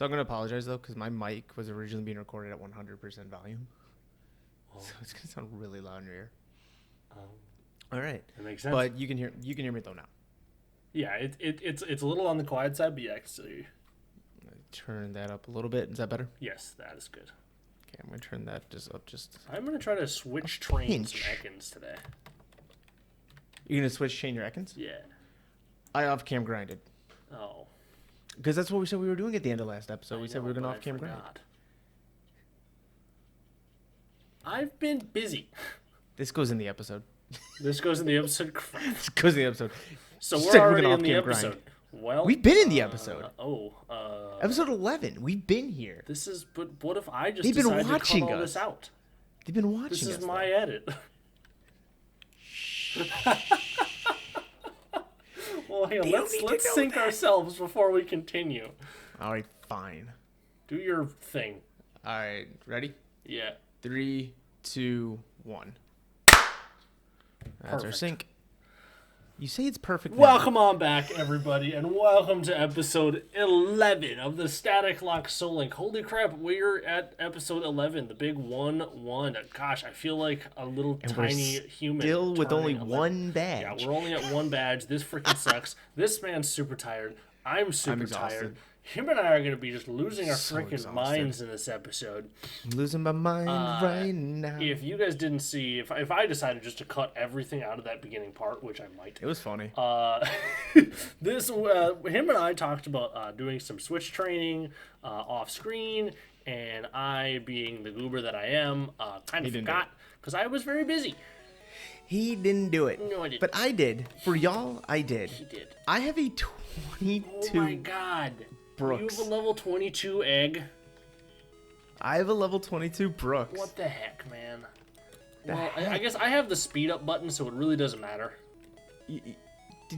So I'm going to apologize, though, because my mic was originally being recorded at 100% volume. Oh. So it's going to sound really loud in your ear. All right. That makes sense. But you can hear me, though, now. Yeah, it's a little on the quiet side, but yeah, I can still hear you. Turn that up a little bit. Is that better? Yes, that is good. Okay, I'm going to turn that up just... I'm going to try to switch trains and Ekans today. You're going to switch chain your Ekans? Yeah. I off-cam grinded. Oh. Because that's what we said we were doing at the end of last episode. We said we were going to off-cam grind. I've been busy. This goes in the episode. This goes in the episode? This goes in the episode. So we're already in the episode. Grind. Well, we've been in the episode. Episode 11. We've been here. This is, but what if I just They've been decided watching to cut all us. this out? They've been watching us. This is my edit. Well, hey, let's sync ourselves before we continue. All right, fine. Do your thing. All right, ready? Yeah. 3, 2, 1. That's our sync. You say it's perfect. Welcome on back, everybody, and welcome to episode 11 of the Staticlocke Soullink. Holy crap, we're at episode 11, the big 1-1. Gosh, I feel like a little tiny human. Still with only 1 badge. Yeah, we're only at 1 badge. This freaking sucks. This man's super tired. I'm super tired. Him and I are going to be just losing our freaking minds in this episode. I'm losing my mind right now. If you guys didn't see, if I decided just to cut everything out of that beginning part, which I might. It was funny. Him and I talked about doing some Switch training off screen, and I, being the goober that I am, kind of forgot because I was very busy. He didn't do it. No, I didn't. But I did. For y'all, I did. He did. I have a 22. Oh my god. Brooks. You have a level 22 egg. I have a level 22 Brooks. What the heck, man? Well, I guess I have the speed up button, so it really doesn't matter. Did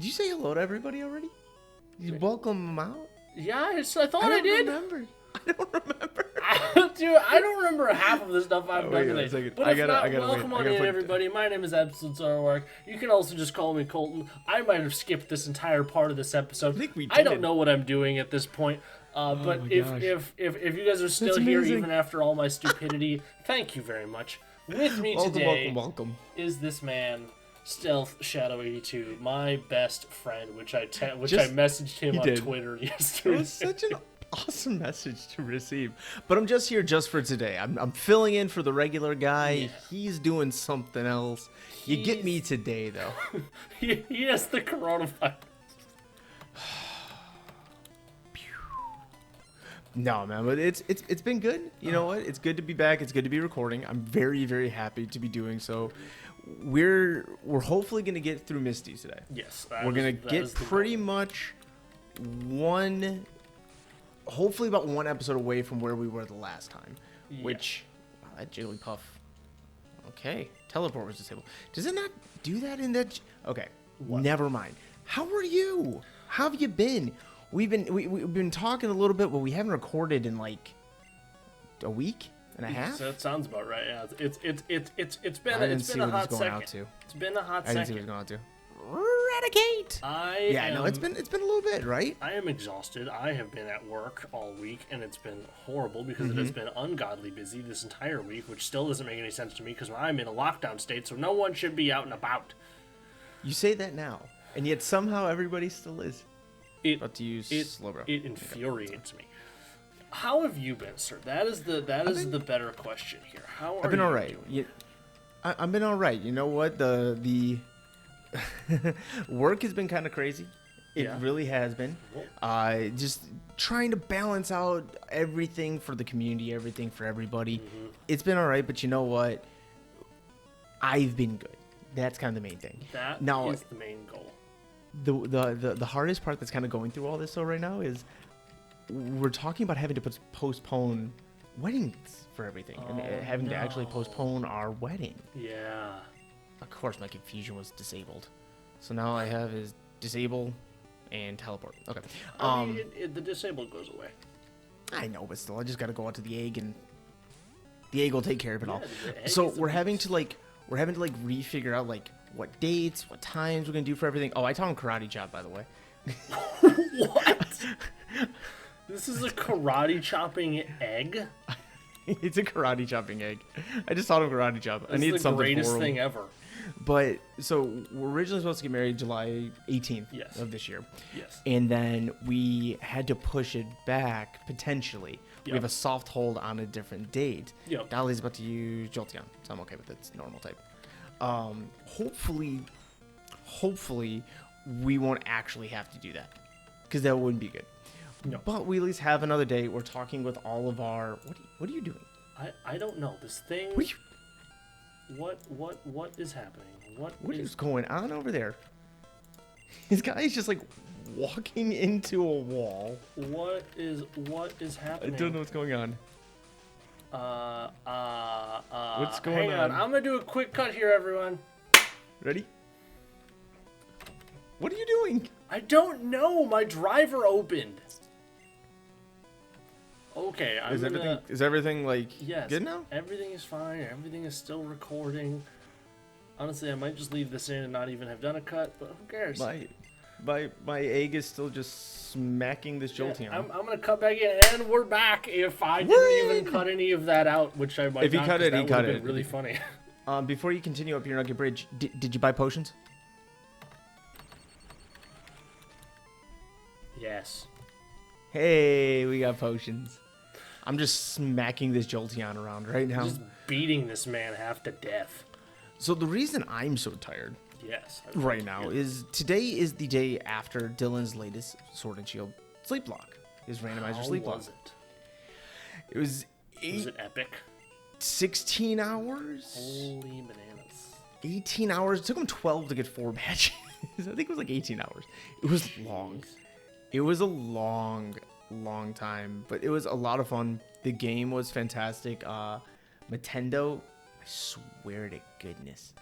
you say hello to everybody already? Did you welcome them out? Yeah, I thought I did. I don't remember. Dude, I don't remember half of the stuff I've done today. But if not, welcome on in, everybody. My name is Absolute Zoroark. You can also just call me Colton. I might have skipped this entire part of this episode. I don't know what I'm doing at this point. But if you guys are still here, even after all my stupidity, thank you very much. With me today is this man, Stealth Shadow 82, my best friend, which I messaged him on Twitter yesterday. It was such an awesome message to receive. But I'm just here just for today. I'm filling in for the regular guy. Yeah. He's doing something else. You get me today, though. He has the coronavirus. No, man, but it's been good. You know what? It's good to be back. It's good to be recording. I'm very, very happy to be doing so. We're hopefully gonna get through Misty's today. Yes, we're gonna get pretty much hopefully about 1 episode away from where we were the last time. Yeah. Which, wow, that Jigglypuff. Okay, teleport was disabled. Does it not do that in that? Okay, never mind. How are you? How have you been? We've been talking a little bit, but we haven't recorded in like a week and a half. So that sounds about right. Yeah, it's been a hot second. It's been a hot second. I didn't see what was going on too. Eradicate. It's been a little bit, right? I am exhausted. I have been at work all week, and it's been horrible because it has been ungodly busy this entire week, which still doesn't make any sense to me because I'm in a lockdown state, so no one should be out and about. You say that now, and yet somehow everybody still is. It infuriates me. How have you been, sir? That is the better question here. How are you? I've been all right. I've been all right. You know what? The work has been kind of crazy. It really has been. Just trying to balance out everything for the community, everything for everybody. It's been all right, but you know what? I've been good. That's kind of the main thing. That is the main goal. The hardest part that's kind of going through all this though right now is we're talking about having to postpone weddings for everything and having to actually postpone our wedding. Yeah. Of course, my confusion was disabled, so now I have is disable and teleport. Okay. I mean, the disabled goes away. I know, but still, I just got to go out to the egg and the egg will take care of it all. So we're having to refigure out like what dates, what times we're gonna do for everything. Oh, I taught him karate chop, by the way. What? This is a karate chopping egg. It's a karate chopping egg. I just taught him karate chop. I need something for him. It's the greatest thing ever. But so we're originally supposed to get married July 18th of this year. Yes. And then we had to push it back potentially. Yep. We have a soft hold on a different date. Yep. Dolly's about to use Jolteon, so I'm okay with it. It's normal type. Hopefully, we won't actually have to do that, because that wouldn't be good. No. But we at least have another date. We're talking with all of our. What are you doing? I don't know. This thing. What is happening? What is going on over there? This guy is just like walking into a wall. What is happening? I don't know what's going on. What's going on? Hang on. I'm gonna do a quick cut here, everyone. Ready? What are you doing? I don't know. My driver opened. Okay, Is everything like good now? Everything is fine. Everything is still recording. Honestly, I might just leave this in and not even have done a cut, but who cares? My egg is still just smacking this Jolteon. I'm gonna cut back in, and we're back. If I didn't even cut any of that out, which I might. If you not, cut it, he cut it. Really funny. Before you continue up your Nugget Bridge, did you buy potions? Yes. Hey, we got potions. I'm just smacking this Jolteon around right now. Just beating this man half to death. So the reason I'm so tired right now is today is the day after Dylan's latest Sword and Shield sleep block. His randomizer sleep block. Was it? It was Was it epic? 16 hours? Holy bananas. 18 hours. It took him 12 to get 4 badges. I think it was like 18 hours. It was long. It was a long time, but it was a lot of fun. The game was fantastic. Nintendo, I swear to goodness.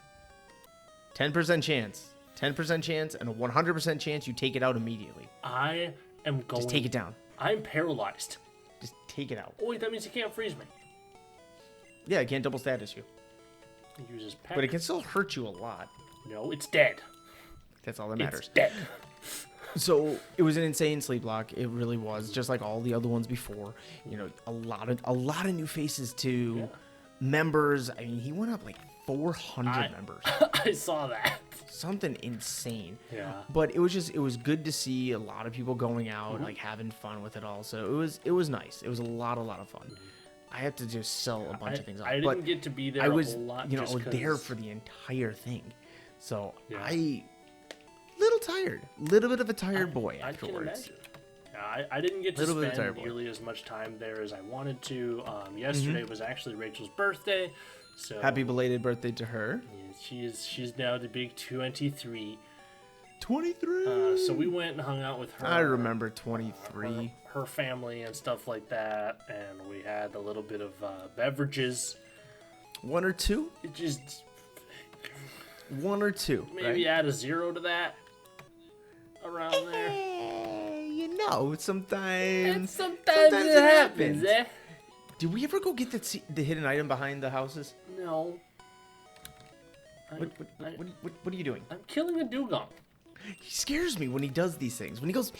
10% chance. 10% chance and a 100% chance you take it out immediately. I am going... Just take it down. I'm paralyzed. Just take it out. Oh, wait, that means he can't freeze me. Yeah, it can't double status you. He uses peck. But it can still hurt you a lot. No, it's dead. That's all that matters. It's dead. So it was an insane sleep block. It really was, just like all the other ones before. You know, a lot of new faces too. Yeah. Members. I mean, he went up like 400 members. I saw that. Something insane. Yeah. But it was good to see a lot of people going out, like having fun with it all. So it was nice. It was a lot of fun. I had to just sell a bunch of things. I didn't get to be there. I was, I was there for the entire thing. So little bit of a tired boy afterwards. I didn't get to spend nearly as much time there as I wanted to. Yesterday was actually Rachel's birthday, so happy belated birthday to her. Yeah, she's now the big 23. 23. So we went and hung out with her. I remember 23. Her family and stuff like that, and we had a little bit of beverages. One or two? It just one or two. Maybe add a 0 to that. Around there. Sometimes it happens, eh? Did we ever go get the hidden item behind the houses? No. What are you doing? I'm killing a dugong. He scares me when he does these things. When he goes,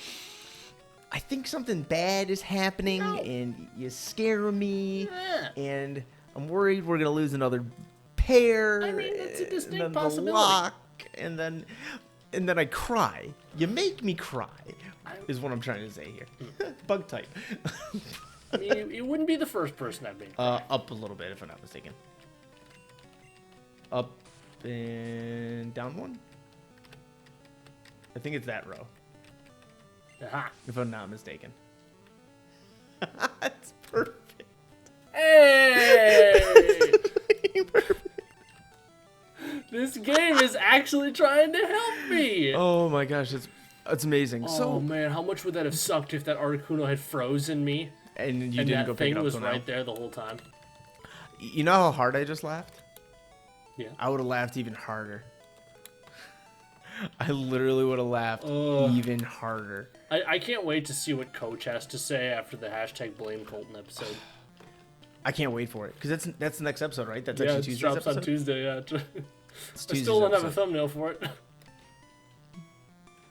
I think something bad is happening, and you scare me, and I'm worried we're gonna lose another pair. I mean, it's a distinct and then possibility. The lock, and then I cry. You make me cry, is what I'm trying to say here. Bug type. I mean, you wouldn't be the first person I've been. Up a little bit, if I'm not mistaken. Up and down one. I think it's that row. Aha. If I'm not mistaken. That's perfect. Hey! Perfect. This game is actually trying to help me. Oh my gosh, it's amazing. Oh man, how much would that have sucked if that Articuno had frozen me? And you didn't go pick it up. And that thing was right there the whole time. You know how hard I just laughed? Yeah. I would have laughed even harder. I literally would have laughed even harder. I can't wait to see what Coach has to say after the #BlameColton episode. I can't wait for it because that's the next episode, right? That's actually Tuesday's drops episode? on Tuesday. Yeah, I still don't have a thumbnail for it.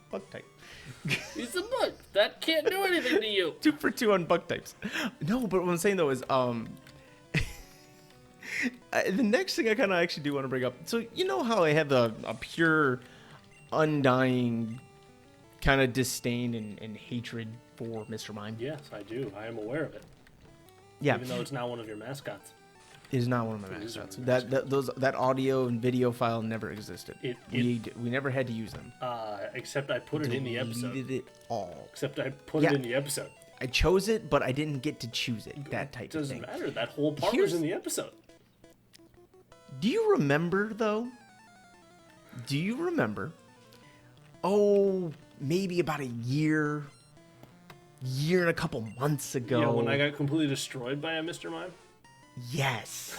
Bug type. He's a bug. That can't do anything to you. 2 for 2 on bug types. No, but what I'm saying though is the next thing I kind of actually do want to bring up. So you know how I have a pure, undying kind of disdain and hatred for Mr. Mime? Yes, I do. I am aware of it. Yeah. Even though it's not one of your mascots. It is not one of my mascots. That audio and video file never existed. We never had to use them. Except I put it in the episode. Deleted it all. Except I put it in the episode. I chose it, but I didn't get to choose it. That type of thing. Doesn't matter. That whole part was in the episode. Do you remember though? Do you remember? Oh, maybe about a year and a couple months ago. Yeah, when I got completely destroyed by a Mr. Mime? Yes.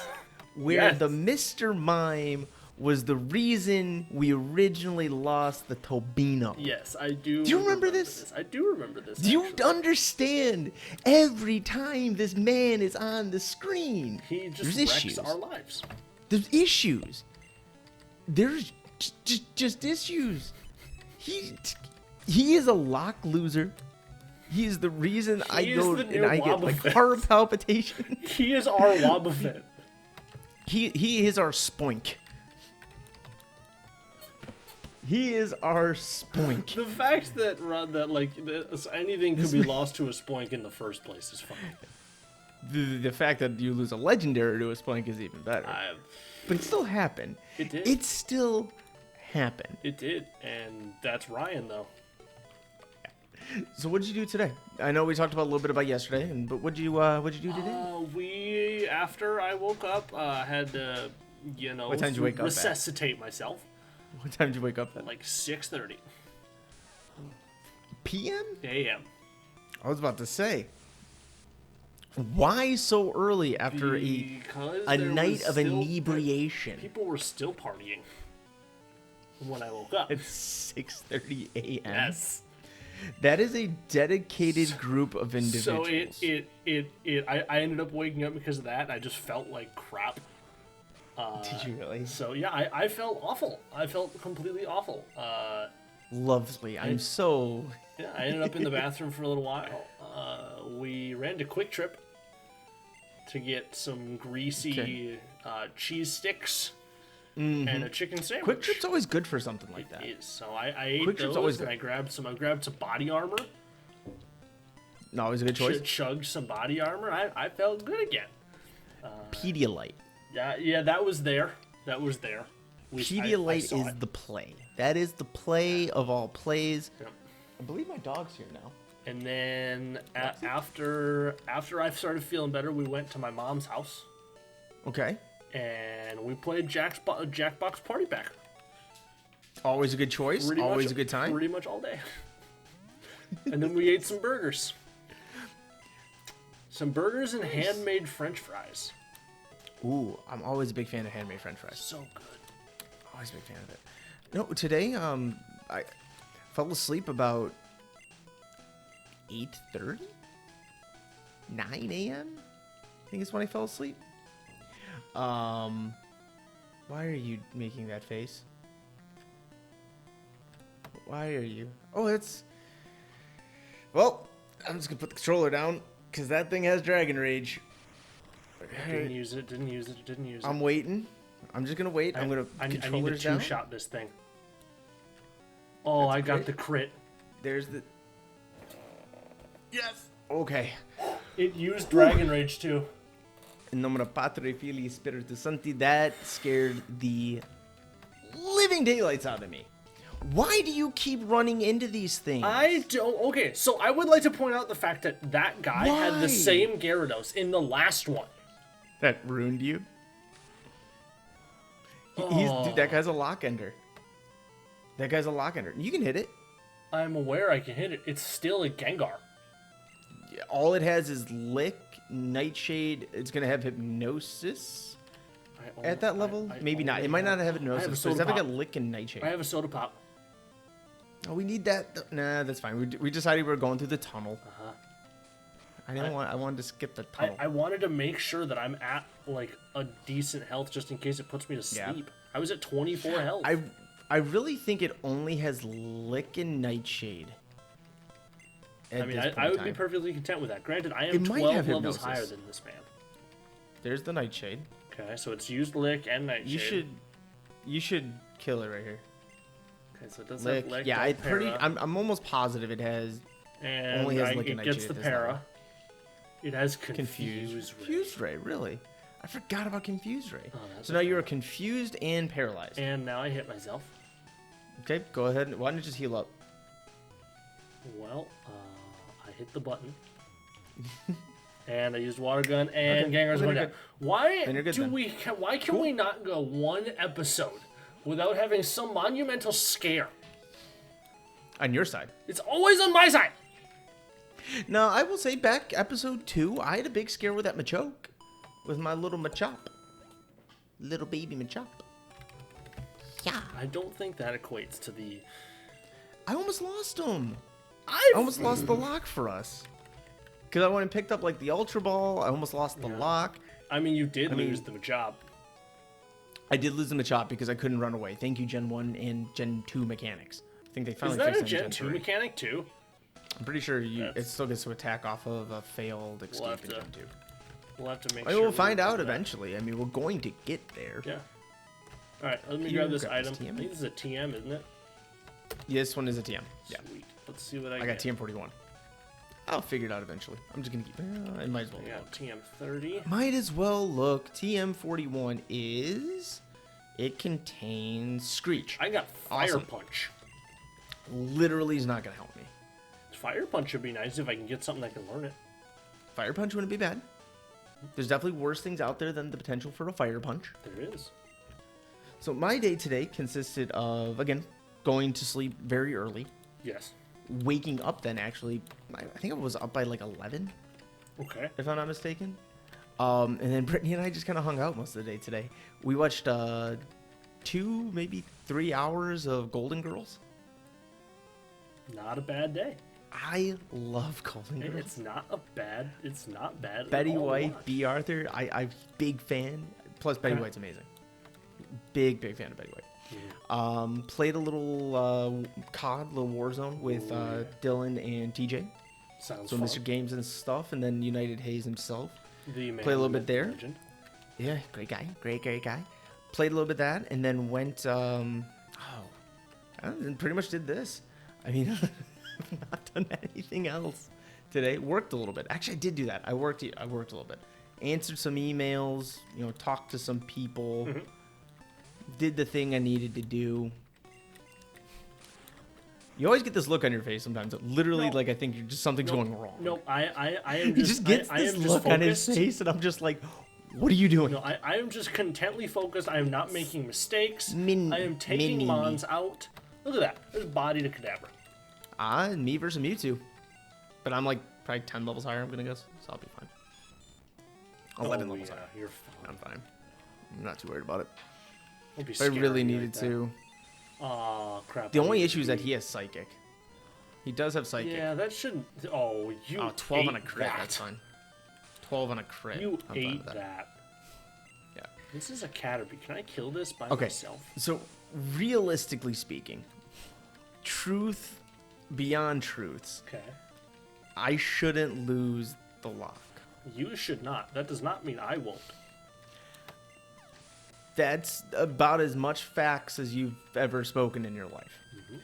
Where the Mr. Mime was the reason we originally lost the Tobin. Yes, I do. Do you remember this? I do remember this. Do you understand? Every time this man is on the screen, he just wrecks our lives. There's issues. There's just issues. He is a lock loser. He is the reason I go and I get like heart palpitation. He is our Wobbuffet. He is our Spoink. He is our Spoink. The fact that anything could be lost to a Spoink in the first place is funny. The fact that you lose a legendary to a Spoink is even better. But it still happened. It did. It still happened. It did, and that's Ryan though. So what did you do today? I know we talked about a little bit about yesterday, but what'd you do today? After I woke up, had to, what time did you wake up resuscitate myself. What time did you wake up at? Like 6:30 p.m. a.m. I was about to say, why so early after a night of inebriation? People were still partying when I woke up. It's 6:30 a.m. Yes. That is a dedicated group of individuals. So I ended up waking up because of that. And I just felt like crap. Did you really? So yeah, I felt awful. I felt completely awful. Lovely. I'm so. Yeah, I ended up in the bathroom for a little while. We ran to Quick Trip to get some greasy cheese sticks. And a chicken sandwich. Quick Trip's always good for something like that. It is. So I ate Quick Trip's always good. I grabbed some body armor. No, always a good choice. Chugged some body armor. I felt good again. Pedialyte. Yeah, that was there. Pedialyte is the play. That is the play of all plays. Yep. I believe my dog's here now. And then after I started feeling better, we went to my mom's house. Okay. And we played Jackbox Party Pack. Always a good choice. Always a good time. Pretty much all day. And then we ate some burgers. Some burgers and handmade French fries. Ooh, I'm always a big fan of handmade French fries. So good. Always a big fan of it. No, today I fell asleep about 8:30, 9 a.m. I think is when I fell asleep. Why are you making that face? Why are you? Oh, it's... Well, I'm just gonna put the controller down, because that thing has Dragon Rage. Didn't use it. I'm waiting. I'm just gonna wait. I'm gonna controllers down. I need to two-shot this thing. Oh, I got the crit. There's the... Yes! Okay. It used Dragon Rage, too. In nomine Patri Filii Spiritus Sancti, that scared the living daylights out of me. Why do you keep running into these things? I don't... Okay, so I would like to point out the fact that guy had the same Gyarados in the last one. That ruined you? Dude, that guy's a lock ender. You can hit it. I'm aware I can hit it. It's still a Gengar. All it has is Lick, Nightshade. It's going to have Hypnosis at that level. Maybe not. It might not have Hypnosis. But it's definitely got Lick and Nightshade. I have a Soda Pop. Oh, we need that. Nah, that's fine. We decided we were going through the tunnel. I wanted to skip the tunnel. I wanted to make sure that I'm at like a decent health just in case it puts me to sleep. Yeah. I was at 24 health. I really think it only has Lick and Nightshade. I mean, I would be perfectly content with that. Granted, I am 12 levels higher than this man. There's the Nightshade. Okay, so it's used Lick and Nightshade. You should kill it right here. Okay, so it does have Lick. Yeah, I'm almost positive it has. And only has Lick and Nightshade. It gets the para. It has Confused Ray. Confused Ray, really? I forgot about Confused Ray. Oh, so now you're confused and paralyzed. And now I hit myself. Okay, go ahead. Why don't you just heal up? Well, I hit the button. And I used water gun, and Gengar's going down. Why can we not go one episode without having some monumental scare? On your side. It's always on my side. No, I will say back episode 2, I had a big scare with that Machoke. With my little Machop. Little baby Machop. Yeah. I don't think that equates to the... I almost lost him. I almost lost the lock for us. Because I went and picked up, like, the Ultra Ball. I almost lost the lock. I mean, you did lose the Machop. I did lose the Machop because I couldn't run away. Thank you, Gen 1 and Gen 2 mechanics. I think they finally fixed it in Gen 2. Is that a Gen 2 mechanic, too? I'm pretty sure it still gets to attack off of a failed escape in Gen 2. We'll have to make sure. We'll find out eventually. I mean, we're going to get there. Yeah. All right, let me grab this item. I think this is a TM, isn't it? Yeah, this one is a TM. Yeah. Sweet. Let's see what I got TM41. I'll figure it out eventually. I'm just going to keep it. Might as well look. TM30. Might as well look. TM41 is... It contains Screech. I got Fire Punch. Literally is not going to help me. Fire Punch would be nice if I can get something that can learn it. Fire Punch wouldn't be bad. There's definitely worse things out there than the potential for a Fire Punch. There is. So my day today consisted of, again, going to sleep very early. Yes. Waking up then, actually. I think I was up by like 11. Okay. If I'm not mistaken. And then Brittany and I just kind of hung out most of the day today. We watched 2, maybe 3 hours of Golden Girls. Not a bad day. I love Golden Girls. It's not bad. Betty White, B. Arthur. I'm big fan. Plus, Betty White's amazing. Big fan of Betty White. Yeah. Played a little COD, little Warzone with Dylan and TJ. Sounds so fun. Mr. Games and stuff, and then United Hayes himself. The man. Played a little bit there. Legend. Yeah, great guy. Great guy. Played a little bit of that, and then went. And pretty much did this. I mean, I've not done anything else today. Worked a little bit. Actually, I did do that. I worked a little bit. Answered some emails. Talked to some people. Mm-hmm. Did the thing I needed to do. You always get this look on your face sometimes. Literally, like I think something's going wrong. No, I am just. He just gets this look on his face, and I'm just like, "What are you doing?" No, I am just contently focused. I am not making mistakes. I am taking Mons out. Look at that. There's body to Kadabra. Me versus Mewtwo. But I'm like probably 10 levels higher, I'm gonna guess, so I'll be fine. 11 levels higher. You're fine. I'm fine. I'm not too worried about it. But I really needed to. Oh, crap. The only issue is that he has Psychic. He does have Psychic. Yeah, that shouldn't... Oh, you 12 on a crit, that's fine. 12 on a crit. You ate that. Yeah. This is a Caterpie. Can I kill this by myself? So, realistically speaking, truth beyond truths. Okay. I shouldn't lose the lock. You should not. That does not mean I won't. That's about as much facts as you've ever spoken in your life. Mm-hmm.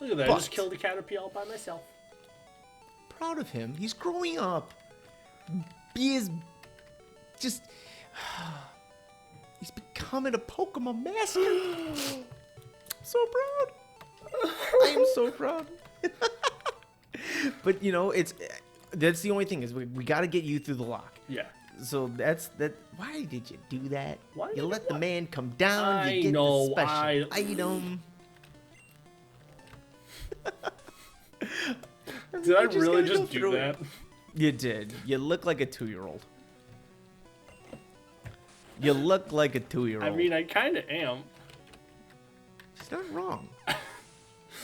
Look at that. I just killed a Caterpie all by myself. Proud of him. He's growing up. He is just... He's becoming a Pokemon master. So proud. I am so proud. But, that's the only thing is we got to get you through the lock. Yeah. So that's that. Why did you do that? Why you let the man come down. You get the special item. Did I really just do that? You did. You look like a 2-year-old. You look like a 2-year-old. I mean, I kind of am. It's not wrong.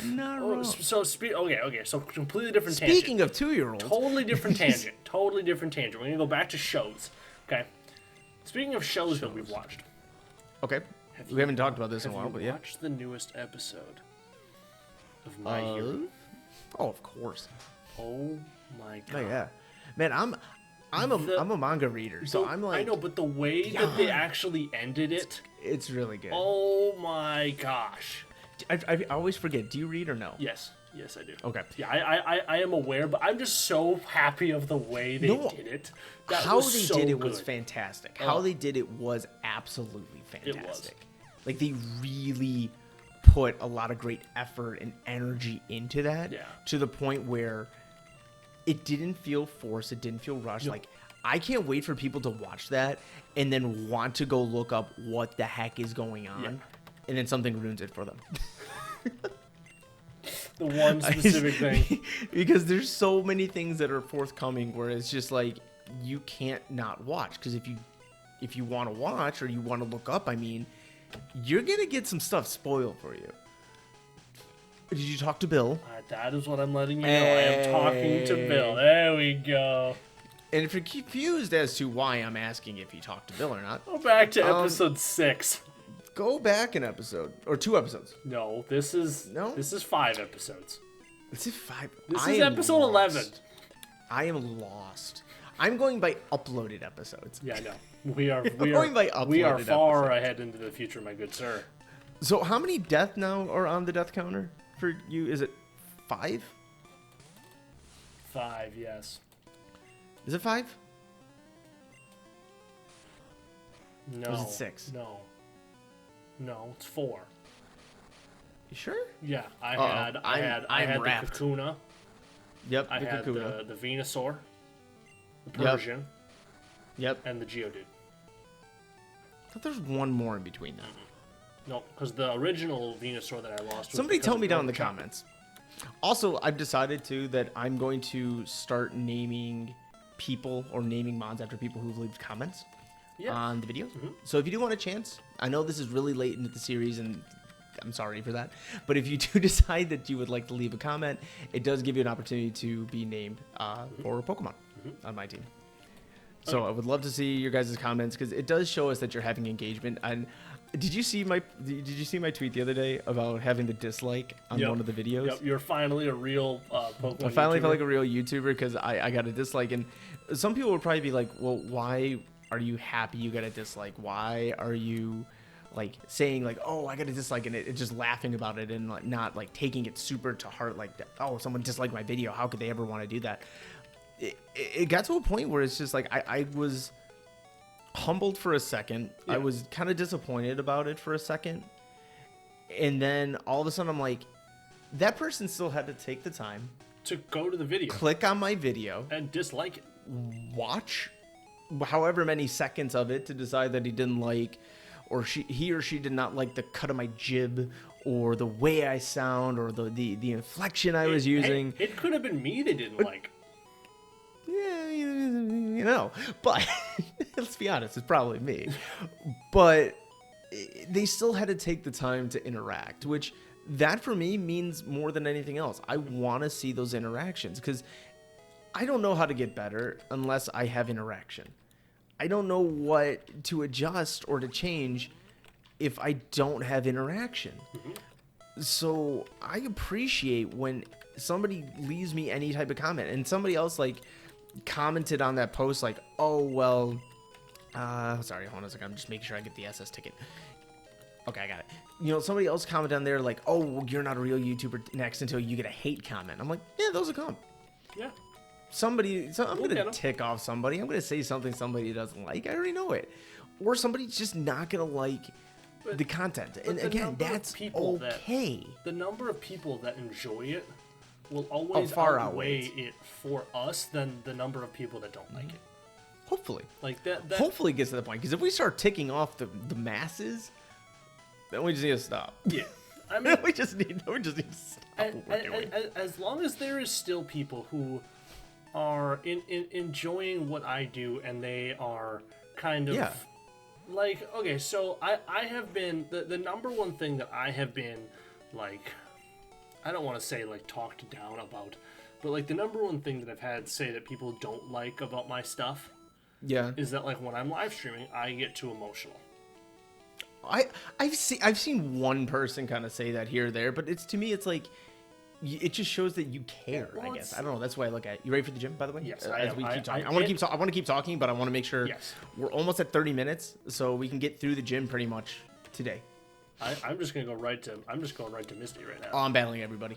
Not wrong. So completely different tangent. Speaking of 2-year-olds. Totally different tangent. Totally different tangent. We're going to go back to shows. Okay. Speaking of shows that we've watched. Okay. We haven't talked about this in a while, but yeah. Watch the newest episode of My Hero. Oh, of course. Oh my god. Oh yeah, man. I'm a manga reader, so I'm like. I know, but the way that they actually ended it, it's really good. Oh my gosh. I always forget. Do you read or no? Yes, I do. Okay. Yeah, I am aware, but I'm just so happy of the way they did it. How they did it was fantastic. How they did it was absolutely fantastic. It was. Like they really put a lot of great effort and energy into that. Yeah. To the point where it didn't feel forced. It didn't feel rushed. Like I can't wait for people to watch that and then want to go look up what the heck is going on. Yeah. And then something ruins it for them. The one specific thing. Because there's so many things that are forthcoming where it's just like you can't not watch. Because if you want to watch or you want to look up, I mean, you're going to get some stuff spoiled for you. Did you talk to Bill? That is what I'm letting you know. I am talking to Bill. There we go. And if you're confused as to why I'm asking if you talked to Bill or not, go back to episode 6. Go back an episode or 2 episodes. No, this is 5 episodes. This is 5. This is episode 11. I am lost. I'm going by uploaded episodes. Yeah, I know. We are far ahead into the future, my good sir. So how many death now are on the death counter for you? Is it 5? 5, yes. Is it 5? No. Or is it 6? No, it's 4. You sure? Yeah, I had the Kakuna. Yep, I had Kakuna. the Venusaur, the Persian. Yep. And the Geodude. I thought there was one more in between that. No, because the original Venusaur that I lost. Somebody tell me down in the comments. Also, I've decided too that I'm going to start naming people or naming mons after people who've left comments on the videos. Mm-hmm. So if you do want a chance, I know this is really late into the series and I'm sorry for that, but if you do decide that you would like to leave a comment, it does give you an opportunity to be named for a Pokemon on my team. So I would love to see your guys' comments because it does show us that you're having engagement. And did you see my tweet the other day about having the dislike on one of the videos? Yep, you're finally a real Pokemon I finally YouTuber. felt like a real YouTuber because I got a dislike. And some people would probably be like, well, why are you happy you got a dislike? Why are you like saying like, oh, I got a dislike, and it just laughing about it and like, not like taking it super to heart like, oh, someone disliked my video. How could they ever want to do that? It got to a point where it's just like I was humbled for a second. I was kind of disappointed about it for a second. And then all of a sudden I'm like, that person still had to take the time to go to the video, click on my video and dislike it, watch however many seconds of it to decide that he didn't like, or he or she did not like the cut of my jib or the way I sound or the inflection I was using. It could have been me they didn't like. Yeah, you know, but let's be honest, it's probably me. But they still had to take the time to interact, which that for me means more than anything else. I want to see those interactions because I don't know how to get better unless I have interaction. I don't know what to adjust or to change if I don't have interaction. Mm-hmm. So I appreciate when somebody leaves me any type of comment and somebody else like commented on that post like, oh, well, sorry, hold on a second. I'm just making sure I get the SS ticket. Okay, I got it. You know, somebody else commented on there like, oh, well, you're not a real YouTuber next until you get a hate comment. I'm like, yeah, those will come. Yeah. I'm going to tick off somebody. I'm going to say somebody doesn't like. I already know it. Or somebody's just not going to like the content. And again, that's okay. The number of people that enjoy it will always outweigh it for us than the number of people that don't like it. Hopefully. Like that hopefully it gets to the point. Because if we start ticking off the masses, then we just need to stop. Yeah. I mean, we just need to stop what we're doing. As long as there is still people who are enjoying what I do and they are kind of like, okay, so I have been, the number one thing that I have been like, I don't want to say like talked down about, but like the number one thing that I've had say that people don't like about my stuff is that like when I'm live streaming, I get too emotional. I've seen one person kind of say that here or there, but to me it's like, it just shows that you care. Well, I guess I don't know. That's why I look at it. You ready for the gym, by the way? Yes. As we keep talking, I want to keep talking, but I want to make sure we're almost at 30 minutes, so we can get through the gym pretty much today. I'm just gonna go right to Misty right now. Oh, I'm battling everybody.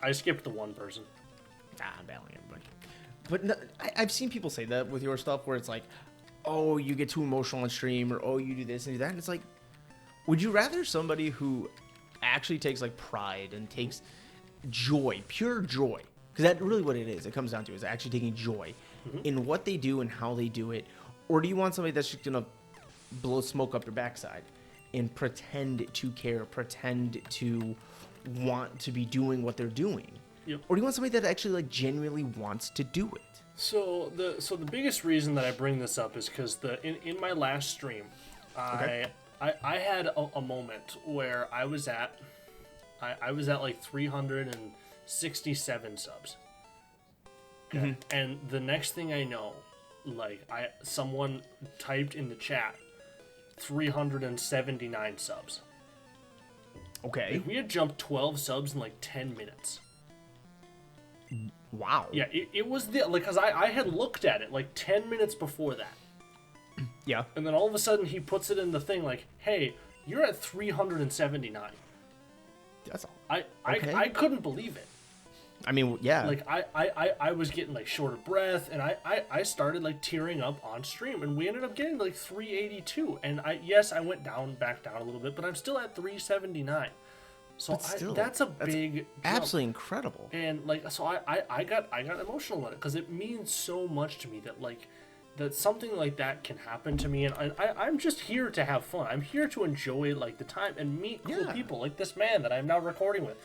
I skipped the one person. I'm battling everybody. But no, I've seen people say that with your stuff, where it's like, oh, you get too emotional on stream, or oh, you do this and do that. And it's like, would you rather somebody who actually takes like pride and takes joy, pure joy, because that's really what it is. It comes down to is actually taking joy in what they do and how they do it, or do you want somebody that's just gonna blow smoke up your backside and pretend to care, pretend to want to be doing what they're doing? Yep. Or do you want somebody that actually like genuinely wants to do it? So the biggest reason that I bring this up is because in my last stream, I had a moment where I was at like 367 subs. Okay. And the next thing I know, like someone typed in the chat 379 subs. Okay. Like, we had jumped 12 subs in like 10 minutes. Wow. Yeah, it was because I had looked at it like 10 minutes before that. Yeah. And then all of a sudden he puts it in the thing like, hey, you're at 379. That's all. I couldn't believe it. I mean, yeah. Like I was getting like short of breath, and I started like tearing up on stream, and we ended up getting like 382. And I went back down a little bit, but I'm still at 379. So that's big absolutely jump. Incredible. And like, so I got emotional about it because it means so much to me that like that something like that can happen to me, and I'm just here to have fun. I'm here to enjoy like the time and meet cool people like this man that I'm now recording with.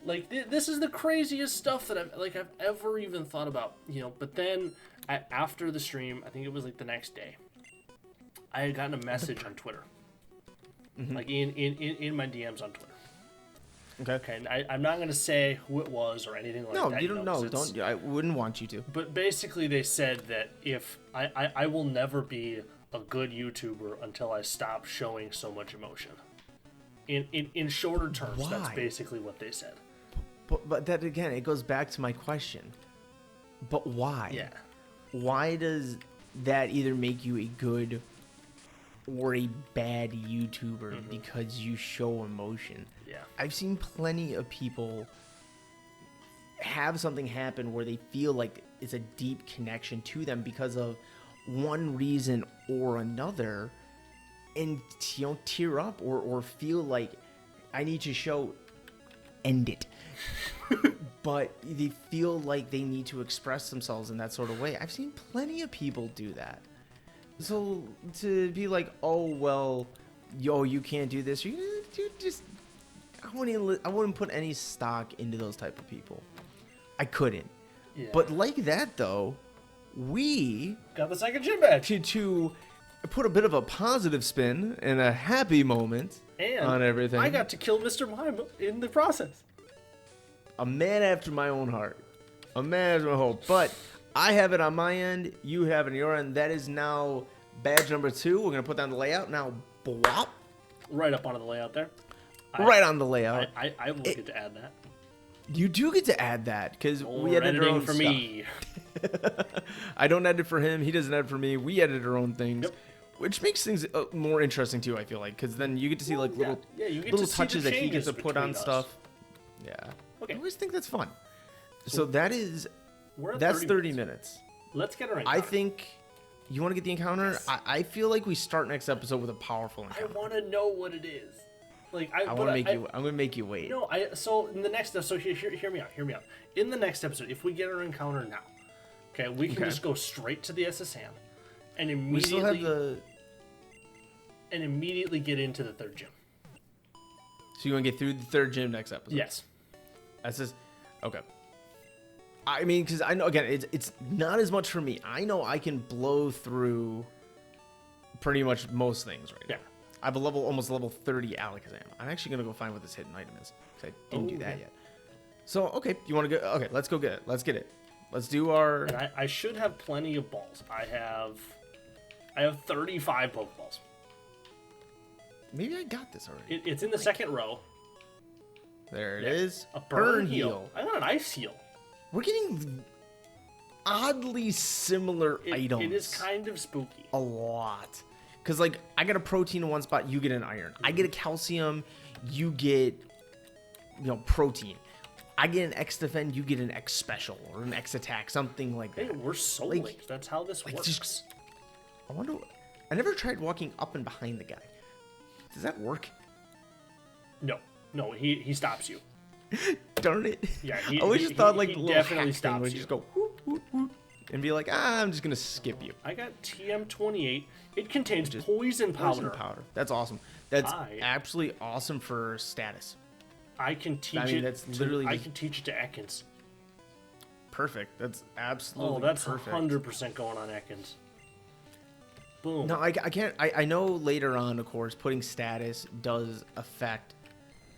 Like this is the craziest stuff that I've ever even thought about, you know. But then after the stream, I think it was like the next day, I had gotten a message on Twitter, like in my DMs on Twitter. Okay, and I'm not gonna say who it was or anything like that. No, you don't know. Don't. I wouldn't want you to. But basically, they said that if I will never be a good YouTuber until I stop showing so much emotion. In shorter terms, why? That's basically what they said. But that again, it goes back to my question. But why? Yeah. Why does that either make you a good or a bad YouTuber because you show emotion? Yeah. I've seen plenty of people have something happen where they feel like it's a deep connection to them because of one reason or another, and tear up or feel like I need to end it. But they feel like they need to express themselves in that sort of way. I've seen plenty of people do that. So to be like, oh well, you can't do this. You just I wouldn't put any stock into those type of people. I couldn't. Yeah. But like that though, we got the second gym badge to put a bit of a positive spin and a happy moment on everything. I got to kill Mr. Mime in the process. A man after my own heart. A man after my own heart. But I have it on my end. You have it on your end. That is now badge number 2. We're going to put down the layout. Now, blop. Right up onto the layout there. Right on the layout. I will get to add that. You do get to add that because we edit our own for stuff. Me. I don't edit for him. He doesn't edit for me. We edit our own things. Yep. Which makes things more interesting too, I feel like, because then you get to see like little touches that he gets to put on stuff. Yeah. Okay. I always think that's fun. So that's 30 minutes. Let's get our encounter. I think you want to get the encounter. Yes. I feel like we start next episode with a powerful encounter. I want to know what it is. Like I'm gonna make you wait. No, so in the next episode, hear me out. In the next episode, if we get our encounter now, okay, we can just go straight to the SSN and immediately get into the third gym. So you want to get through the third gym next episode? Yes. That's just okay. I mean, because I know again, it's not as much for me. I know I can blow through pretty much most things right now. I have almost level 30 Alakazam. I'm actually gonna go find what this hidden item is because I didn't do that yet. So okay, you want to go? Okay, let's go get it. Let's get it. Let's do our. And I should have plenty of balls. I have 35 Pokeballs. Maybe I got this already. It's in the second row. There it is. A burn heal. I got an ice heal. We're getting oddly similar items. It is kind of spooky. A lot. Because, like, I get a protein in one spot, you get an iron. I get a calcium, you get, protein. I get an X defend, you get an X special or an X attack, something like that. Hey, we're Soullink. Like, that's how this works. I wonder. I never tried walking up and behind the guy. Does that work? No, he stops you. Darn it. Yeah, I always just thought, like, the little definitely hack thing where you just go, whoop, whoop, whoop, and be like, I'm just going to skip you. I got TM28. It contains poison powder. That's awesome. That's absolutely awesome for status. I can teach it. That's literally. I can teach it to Ekans. Perfect. That's absolutely. Oh, that's 100% going on Ekans. Boom. No, I can't. I know later on, of course, putting status does affect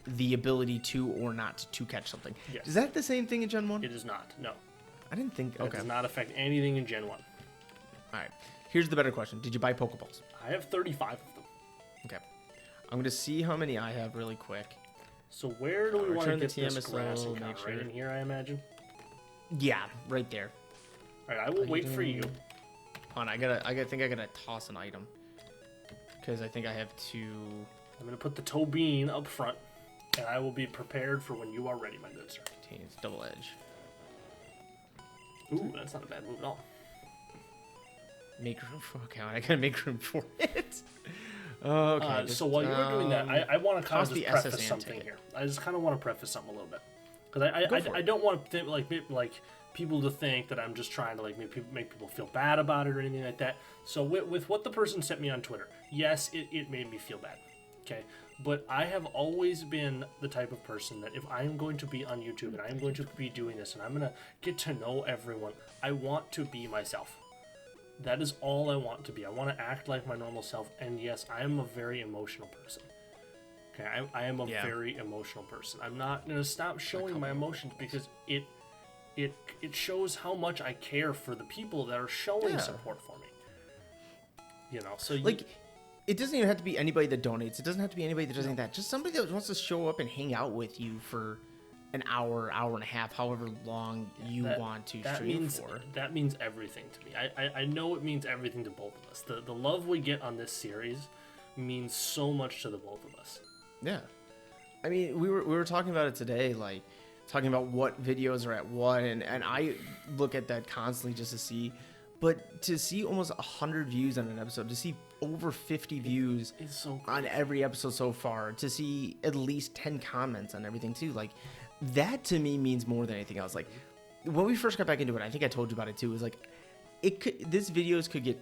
the ability to or not to catch something. Yes. Is that the same thing in Gen 1? It is not. No. I didn't think. It does not affect anything in Gen 1. All right. Here's the better question. Did you buy Pokeballs? I have 35 of them. Okay. I'm going to see how many I have really quick. So where do we want to get this grass encounter? Right in here, I imagine? Yeah, right there. All right, I will wait for you. Hold on, I think I gotta toss an item. Because I think I have two. I'm going to put the Tobin up front. And I will be prepared for when you are ready, my good sir. It's double edge. Ooh, that's not a bad move at all. Make room for... Okay, I gotta make room for it. Okay. So while you're doing that, I want to kind of just preface something here. I just kind of want to preface something a little bit. Because I don't want to like people to think that I'm just trying to make people feel bad about it or anything like that. So with what the person sent me on Twitter, yes, it made me feel bad. Okay, but I have always been the type of person that if I'm going to be on YouTube and I'm going to be doing this and I'm going to get to know everyone, I want to be myself. That is all I want to be. I want to act like my normal self. And yes, I am a very emotional person. Okay, I am a very emotional person. I'm not going to stop showing my emotions because it shows how much I care for the people that are showing support for me. So it doesn't even have to be anybody that donates. It doesn't have to be anybody that does anything like that. Just somebody that wants to show up and hang out with you for an hour, hour and a half, however long you want to stream for. That means everything to me. I know it means everything to both of us. The love we get on this series means so much to the both of us. Yeah. I mean, we were talking about it today, like talking about what videos are at what, and I look at that constantly just to see. But to see almost 100 views on an episode, to see over 50 views on every episode so far, to see at least 10 comments on everything too, like that to me means more than anything else. Like when we first got back into it, I think I told you about it too. It was like this videos could get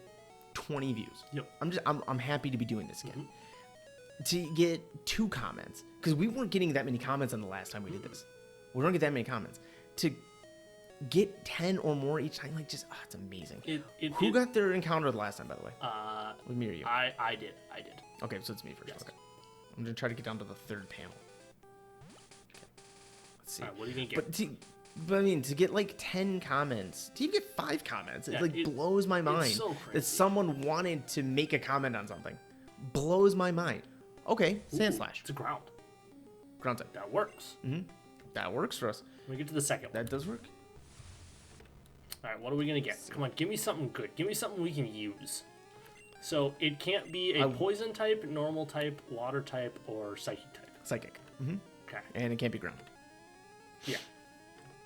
20 views. Yep. I'm happy to be doing this again. Mm-hmm. To get 2 comments, because we weren't getting that many comments on the last time we did this. We don't get that many comments. To get 10 or more each time, like just it's amazing. Who got their encounter the last time, by the way? With me or you? I did. Okay, so it's me first. Yes. Okay. I'm gonna try to get down to the 3rd panel. Okay. Let's see. All right, what are you gonna get? But I mean, to get like 10 comments, to even get 5 comments, it blows my mind that someone wanted to make a comment on something. Blows my mind. Okay, Sandslash. It's a ground. Ground type. That works. Mm-hmm. That works for us. Let me get to the second one. That does work. All right, what are we going to get? Come on, give me something good. Give me something we can use. So it can't be a poison type, normal type, water type, or psychic type. Psychic. Mm-hmm. Okay. And it can't be ground. Yeah.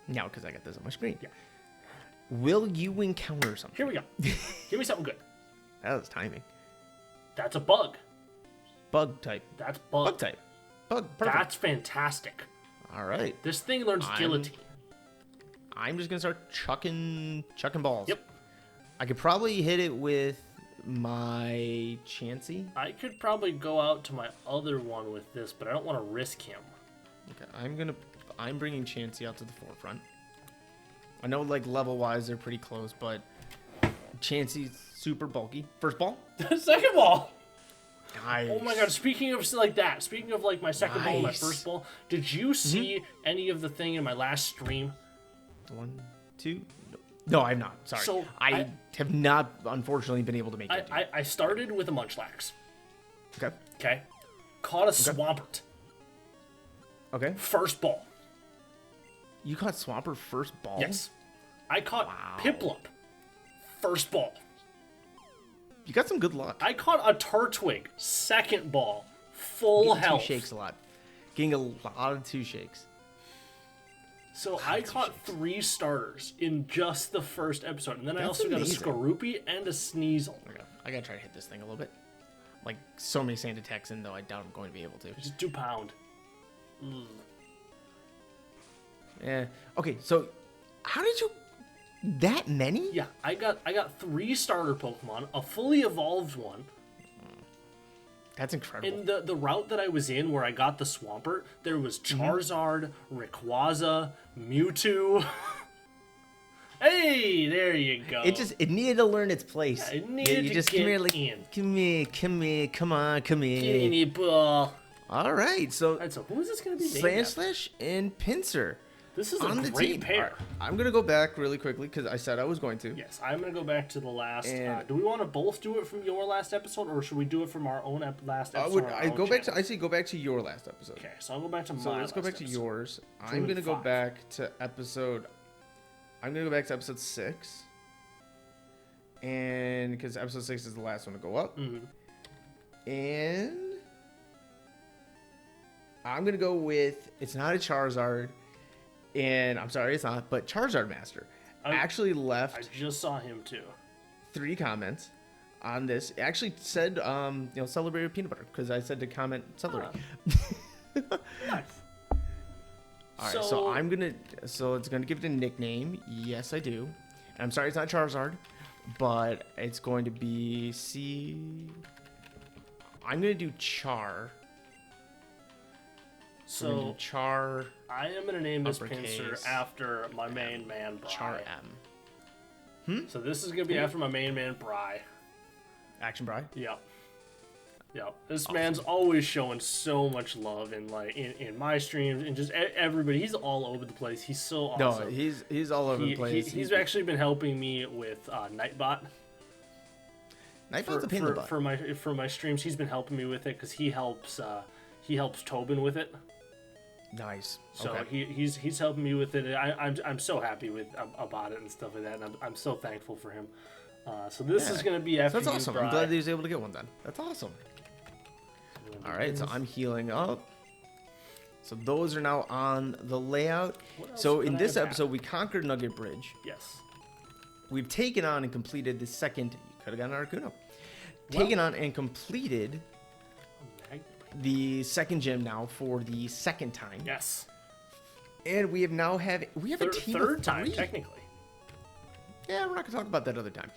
Now, because I got this on my screen. Yeah. Will you encounter something? Here we go. Give me something good. That was timing. That's a bug. Bug type. That's bug. Bug type. Bug. Perfect. That's fantastic. All right. This thing learns guillotine. I'm just gonna start chucking balls. Yep. I could probably hit it with my Chansey. I could probably go out to my other one with this, but I don't want to risk him. Okay, I'm bringing Chansey out to the forefront. I know, like, level-wise, they're pretty close, but Chansey's super bulky. First ball. Second ball. Nice. Oh my god, speaking of like my second ball and my first ball, did you see any of the thing in my last stream? 1, 2. No, I have not. Sorry. So I have not, unfortunately, been able to make it. I started with a Munchlax. Okay. Okay. Caught a Swampert. Okay. First ball. You caught Swampert first ball? Yes. I caught Piplup first ball. You got some good luck. I caught a Turtwig second ball. Full health. 2 shakes a lot. Getting a lot of 2 shakes. So I caught 3 starters in just the first episode. And then I also got a Skorupi and a Sneasel. I gotta try to hit this thing a little bit. Like, so many sand attacks in, though I doubt I'm going to be able to. Just 2 pound. Yeah. Okay, so how did you... That many? Yeah, I got 3 starter Pokemon, a fully evolved one. That's incredible. In the route that I was in where I got the Swampert, there was Charizard, Rayquaza, Mewtwo. Hey, there you go. It needed to learn its place. Yeah, it needed to get in. Come here, come on, come here. Give me ball. All right, so who is this going to be? Sandslash and Pinsir. This is a great pair. I'm going to go back really quickly because I said I was going to. Yes, I'm going to go back to the last. Do we want to both do it from your last episode, or should we do it from our own last episode? I say go back to your last episode. Okay, so I'll go back to So let's go back to yours. I'm going to go back to episode 6. And because episode 6 is the last one to go up. And I'm going to go with, it's not a Charizard. And I'm sorry, it's not, but Charizard Master actually left. I just saw him too. 3 comments on this. It actually said, celebrate with peanut butter because I said to comment celery. Nice. All right, so it's gonna give it a nickname. Yes, I do. And I'm sorry, it's not Charizard, but it's going to be I'm gonna do Char. So Char. I am gonna name this Pinsir after my main man, Bri. Char M. So this is gonna be after my main man, Bri. Action Bri. Yep. This man's always showing so much love in my streams and just everybody. He's all over the place. He's so awesome. No, he's all over the place. He's actually been helping me with Nightbot. Nightbot's a pain in the butt. For my streams, he's been helping me with it because he helps Tobin with it. Nice. So okay. he's helping me with it. I'm so happy about it and stuff like that, and I'm so thankful for him. So this is gonna be after. That's awesome. I'm glad that he was able to get one then. That's awesome. All right, so I'm healing up. So those are now on the layout. So in this episode, we conquered Nugget Bridge. Yes. We've taken on and completed the second. You could have gotten Articuno. Taken on and completed the second gym now for the second time. Yes. And we have a team third of 3. time technically. Yeah, we're not gonna talk about that other time.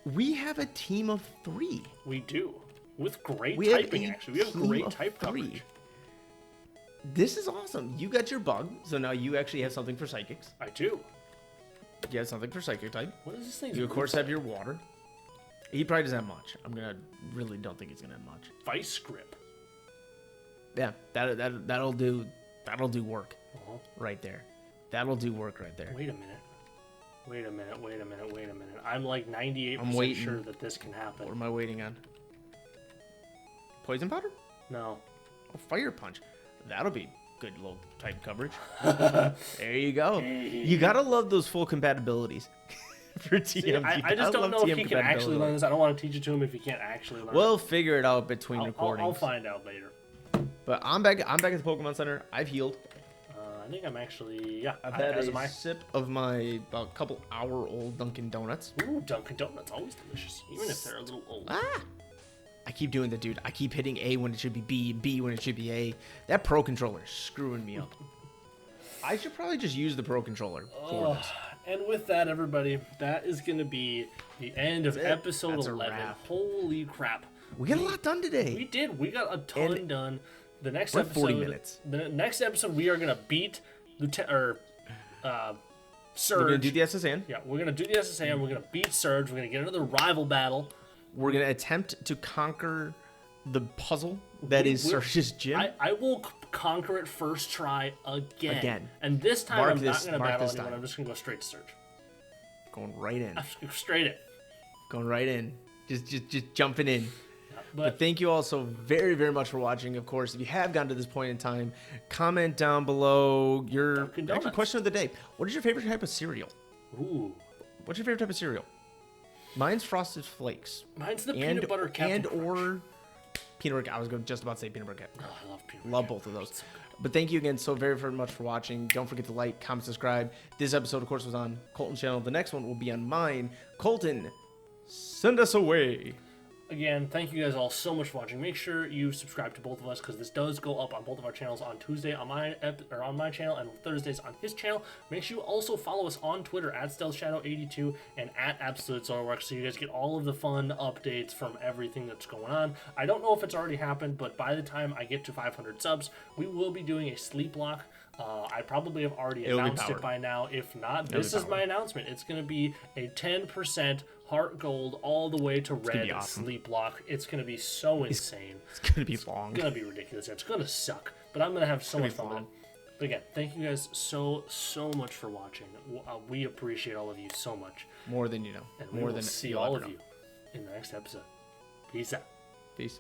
We have a team of 3. We do. With great typing, actually. We have great type coverage. This is awesome. You got your bug, so now you actually have something for psychics. I do. You have something for psychic type. What is this thing? You, of course, have your water. He probably doesn't have much. Really don't think he's going to have much. Vice grip. Yeah, that'll do work right there. That'll do work right there. Wait a minute. I'm like 98% sure that this can happen. What am I waiting on? Poison powder? No. Oh, fire punch. That'll be good little type coverage. There you go. You gotta love those full compatibilities for TM. See, I just don't know if he can actually learn this. I don't want to teach it to him if he can't actually learn We'll figure it out between recordings. I'll find out later. But I'm back at the Pokemon Center. I've healed. I think I'm actually, yeah. I've had a sip of my about couple hour old Dunkin' Donuts. Ooh, Dunkin' Donuts, always delicious, even if they're a little old. I keep doing that, dude. I keep hitting A when it should be B, B when it should be A. That Pro Controller is screwing me up. I should probably just use the Pro Controller for this. And with that, everybody, that is going to be the end of episode 11. Holy crap. We got a lot done today. We did. We got a ton done. The next we're episode, 40 minutes. The next episode, we are going to beat Surge. We're going to do the SSN. Yeah, we're going to do the SSN. We're going to beat Surge. We're going to get another rival battle. We're going to attempt to conquer the puzzle that is Surge's gym. I will conquer it first try again. And this time, I'm not going to battle anyone. I'm just going to go straight to Surge. Going right in. Straight in. Going right in. Just jumping in. Yeah. But thank you all so very, very much for watching. Of course, if you have gotten to this point in time, comment down below your question of the day. What is your favorite type of cereal? Ooh. What's your favorite type of cereal? Mine's Frosted Flakes. Mine's the peanut butter Captain or peanut butter. I was just about to say peanut butter Captain. Oh, I love peanut butter. Love both of those. But thank you again so very, very much for watching. Don't forget to like, comment, subscribe. This episode, of course, was on Colton's channel. The next one will be on mine. Colton, send us away. Again, thank you guys all so much for watching. Make sure you subscribe to both of us because this does go up on both of our channels on Tuesday on my channel and Thursdays on his channel. Make sure you also follow us on Twitter at StealthShadow82 and at Absolute Zoroark so you guys get all of the fun updates from everything that's going on. I don't know if it's already happened, but by the time I get to 500 subs, we will be doing a sleep lock. I probably have already announced it by now. If not, this is my announcement. It's going to be a 10% heart gold all the way to red sleep lock. It's going to be so insane. It's going to be long. It's going to be ridiculous. It's going to suck, but I'm going to have so much fun with it. But again, thank you guys so much for watching. We appreciate all of you so much. More than you know. And we will see all of you in the next episode. Peace out. Peace.